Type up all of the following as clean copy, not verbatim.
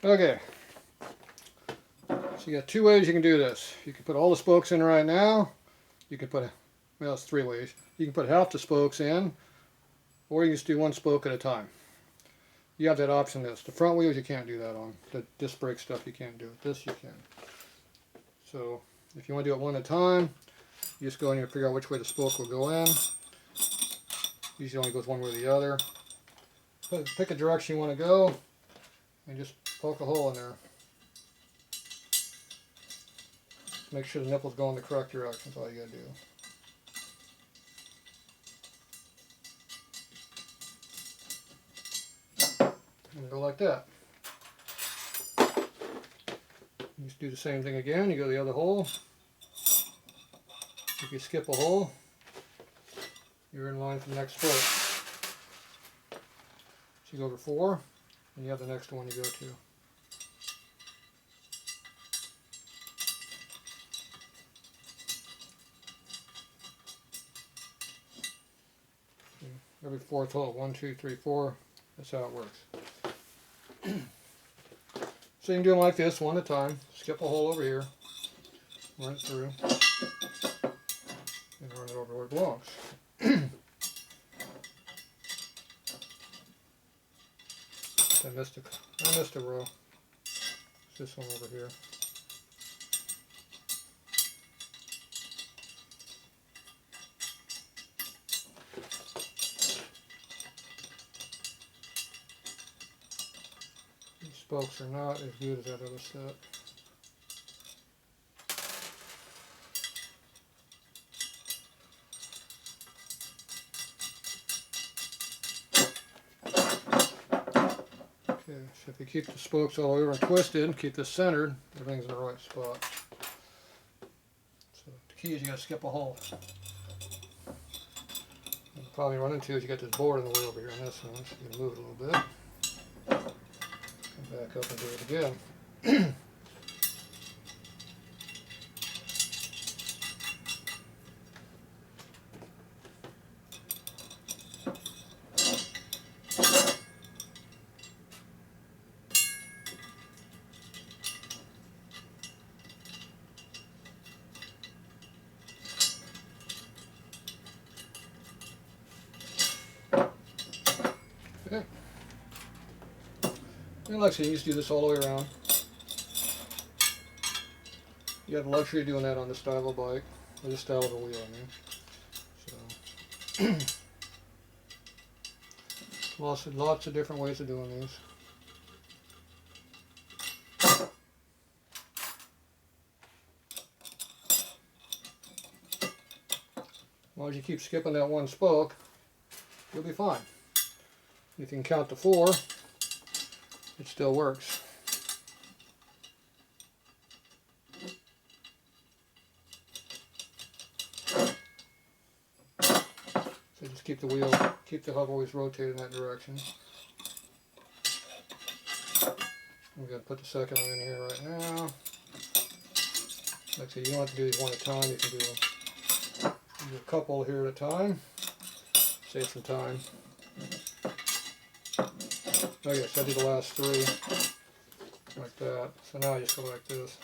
Okay, so you got two ways you can do this. You can put all the spokes in right now. You can put, well, it's three ways. You can put half the spokes in, or you can just do one spoke at a time. You have that option. This the front wheels you can't do that on. The disc brake stuff you can't do. This you can. So if you want to do it one at a time, you just go in here and figure out which way the spoke will go in. Usually only goes one way or the other. Pick a direction you want to go, and just poke a hole in there. Just make sure the nipples go in the correct direction. That's all you got to do. And go like that. You just do the same thing again. You go to the other hole. If you skip a hole, you're in line for the next spoke. So you go over 4, and you have the next one you go to. Every 4th hole, 1, 2, 3, 4. That's how it works. So you can do them like this, one at a time. Skip a hole over here, run it through, and run it over where it belongs. I missed a row. It's this one over here. These spokes are not as good as that other set. Okay, so if you keep the spokes all over and twisted and keep this centered, everything's in the right spot. So the key is you got to skip a hole. What you'll probably run into is you got this board in the way over here on this one, so you can move it a little bit. Come back up and do it again. Okay. And like I said, you just do this all the way around. You have the luxury of doing that on this style of bike, or this style of a wheel, I mean. So, lots of different ways of doing these. As long as you keep skipping that one spoke, you'll be fine. If you can count to 4, it still works. So just keep the hub always rotated in that direction. I'm going to put the second one in here right now. Like I said, you don't have to do these one at a time. You can do a couple here at a time. Save some time. Okay, so I did the last 3 like that. So now I just go like this.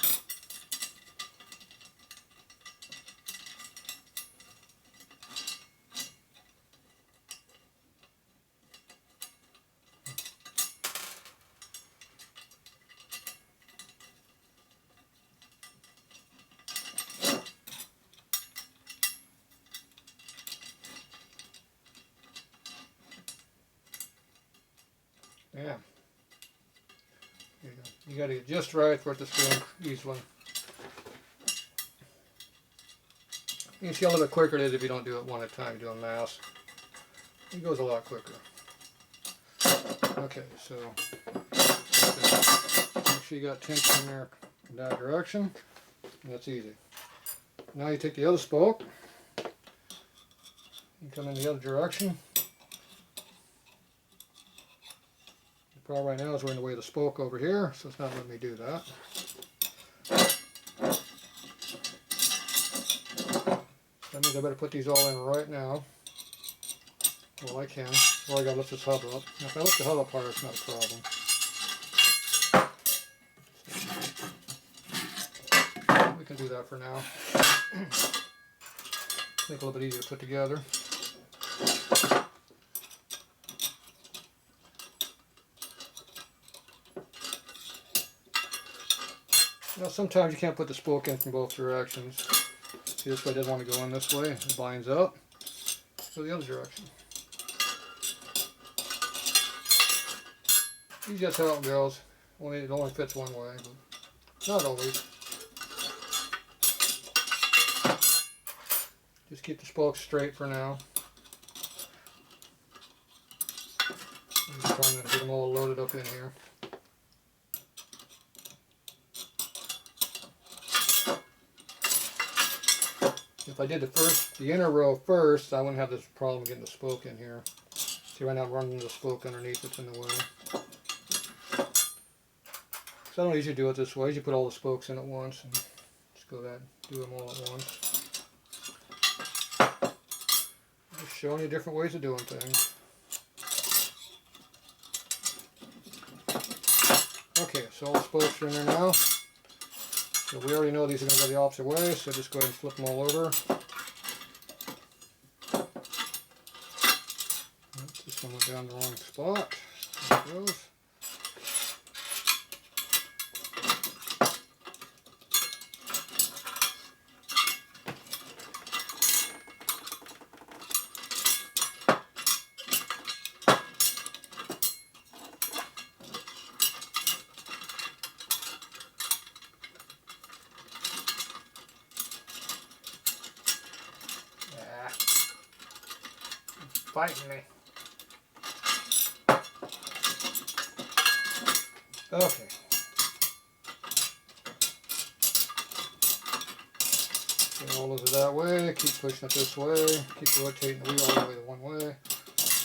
Yeah. You got to get just right for it to spin easily. You can see how a little bit quicker it is if you don't do it one at a time, you do a mass. It goes a lot quicker. Okay, so make sure you got tension there in that direction. And that's easy. Now you take the other spoke, you come in the other direction. The problem right now is we're in the way of the spoke over here, so it's not letting me do that. That means I better put these all in right now. Well, I can. Or I gotta lift this hub up. Now, if I lift the hub up higher, it's not a problem. going to do that for now. Make it a little bit easier to put together. Now sometimes you can't put the spoke in from both directions. See, this way it doesn't want to go in this way. It binds up. Go the other direction. Usually that's how it goes. It only fits one way, but not always. Just keep the spokes straight for now. I'm just trying to get them all loaded up in here. If I did the inner row first, I wouldn't have this problem getting the spoke in here. See, right now I'm running the spoke underneath, it's in the way. So I don't usually do it this way. I usually put all the spokes in at once and just do them all at once. Just showing you different ways of doing things. Okay, so all the spokes are in there now. So we already know these are going to go the opposite way, so just go ahead and flip them all over. This one went down the wrong spot. There it goes. Fighting me. Okay. Get all of it that way, keep pushing it this way, keep rotating the wheel all the way the one way,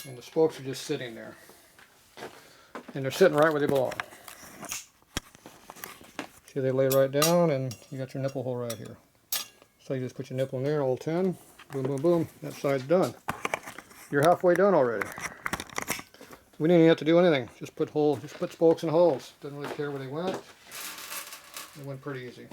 and the spokes are just sitting there. And they're sitting right where they belong. See, they lay right down, and you got your nipple hole right here. So you just put your nipple in there, all 10, boom, boom, boom, that side's done. You're halfway done already. We didn't even have to do anything. Just put spokes in holes. Didn't really care where they went. It went pretty easy.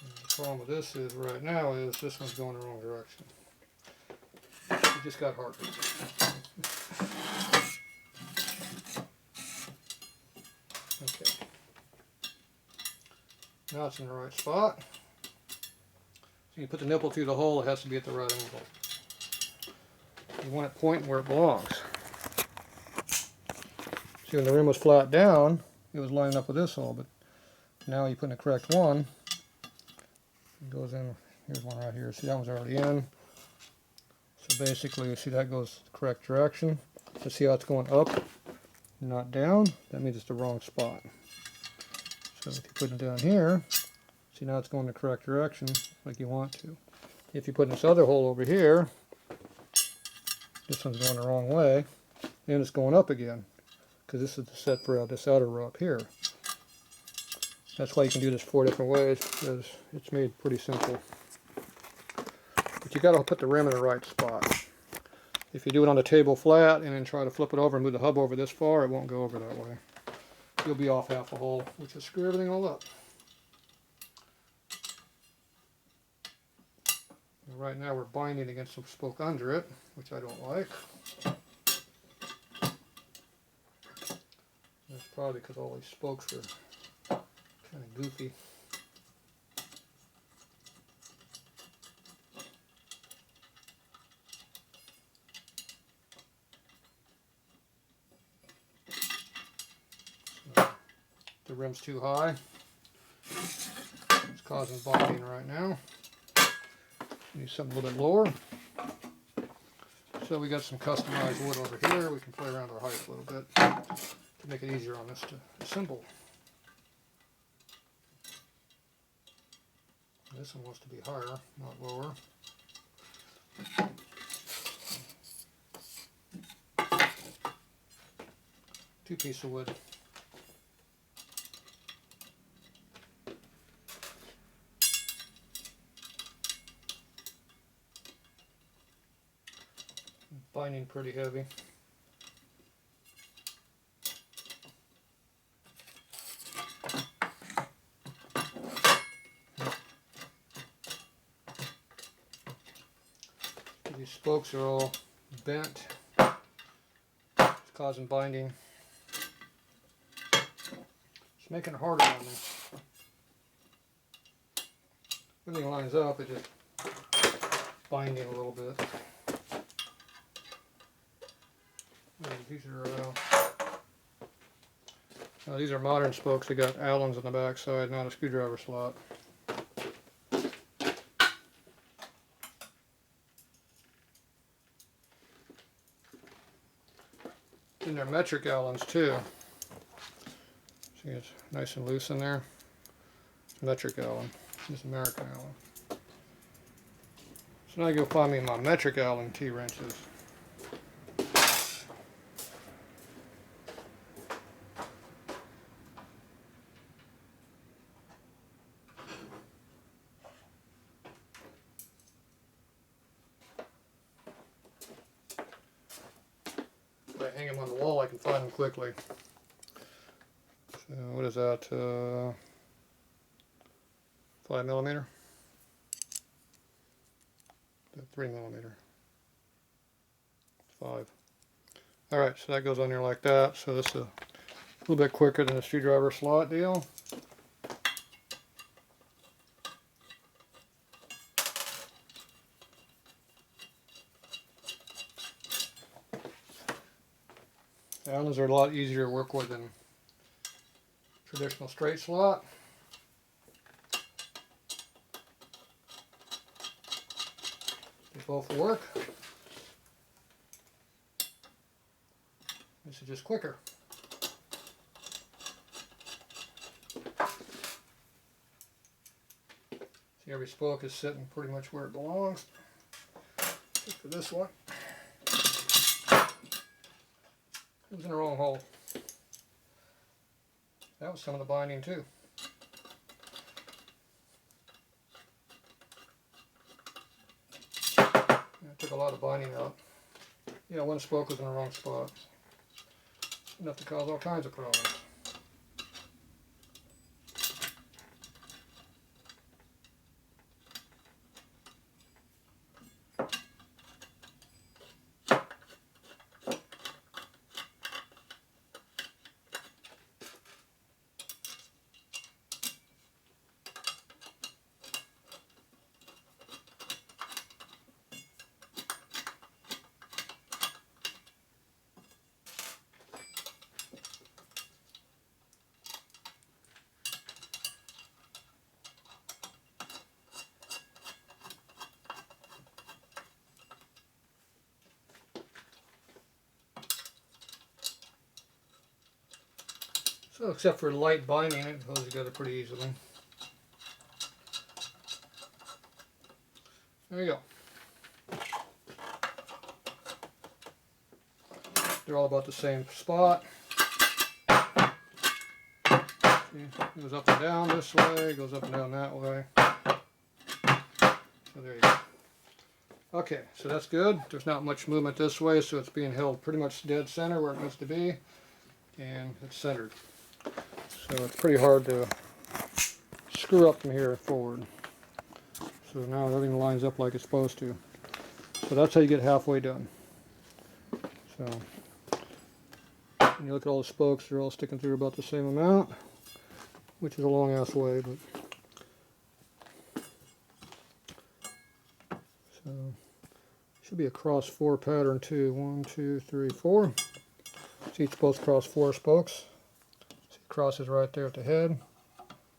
And the problem with this is right now is this one's going the wrong direction. It just got harder. Okay. Now it's in the right spot. So you put the nipple through the hole, it has to be at the right angle. You want it pointing where it belongs. See, when the rim was flat down, it was lining up with this hole, but now you put in the correct one. It goes in, here's one right here. See, that one's already in. So basically, you see that goes the correct direction. So see how it's going up, not down? That means it's the wrong spot. So if you put it down here, see, now it's going the correct direction like you want to. If you put this other hole over here, this one's going the wrong way, and it's going up again, because this is the set for this outer row up here. That's why you can do this 4 different ways, because it's made pretty simple. But you got to put the rim in the right spot. If you do it on the table flat and then try to flip it over and move the hub over this far, it won't go over that way. You'll be off half a hole, which will screw everything all up. And right now we're binding against some spoke under it, which I don't like. That's probably because all these spokes are kind of goofy. So, the rim's too high. It's causing binding right now. Need something a little bit lower. So we got some customized wood over here. We can play around our height a little bit to make it easier on us to assemble. This one wants to be higher, not lower. Two pieces of wood. Binding pretty heavy. spokes are all bent. It's causing binding. It's making it harder on me. Everything lines up, it just binding a little bit. These are modern spokes. They got Allens on the back side, not a screwdriver slot. And they're metric Allens too. See, it's nice and loose in there. Metric Allen. This is American Allen. So now I go find me my metric Allen T-wrenches. If I hang them on the wall, I can find them quickly. So what is that? 5mm? 3mm. 5. Alright, so that goes on there like that. So this is a little bit quicker than a screwdriver slot deal. Allens are a lot easier to work with than traditional straight slot. They both work. This is just quicker. See, every spoke is sitting pretty much where it belongs. Except for this one. It was in the wrong hole. That was some of the binding too. It took a lot of binding out. Yeah, one spoke was in the wrong spot. Enough to cause all kinds of problems. So except for light binding, it holds together pretty easily. There you go. They're all about the same spot. See, it goes up and down this way, goes up and down that way. So there you go. Okay, so that's good. There's not much movement this way, so it's being held pretty much dead center where it needs to be. And it's centered. So it's pretty hard to screw up from here forward. So now everything lines up like it's supposed to. So that's how you get halfway done. So when you look at all the spokes, they're all sticking through about the same amount, which is a long ass way, but so should be a cross 4 pattern too. 1, 2, 3, 4. So each spoke's cross 4 spokes. See, crosses right there at the head.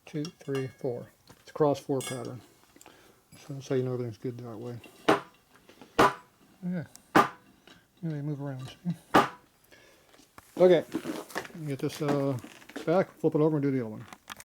2, 3, 4. It's a cross 4 pattern. So that's how you know everything's good that way. Okay. Anyway, move around. See? Okay. Get this back, flip it over, and do the other one.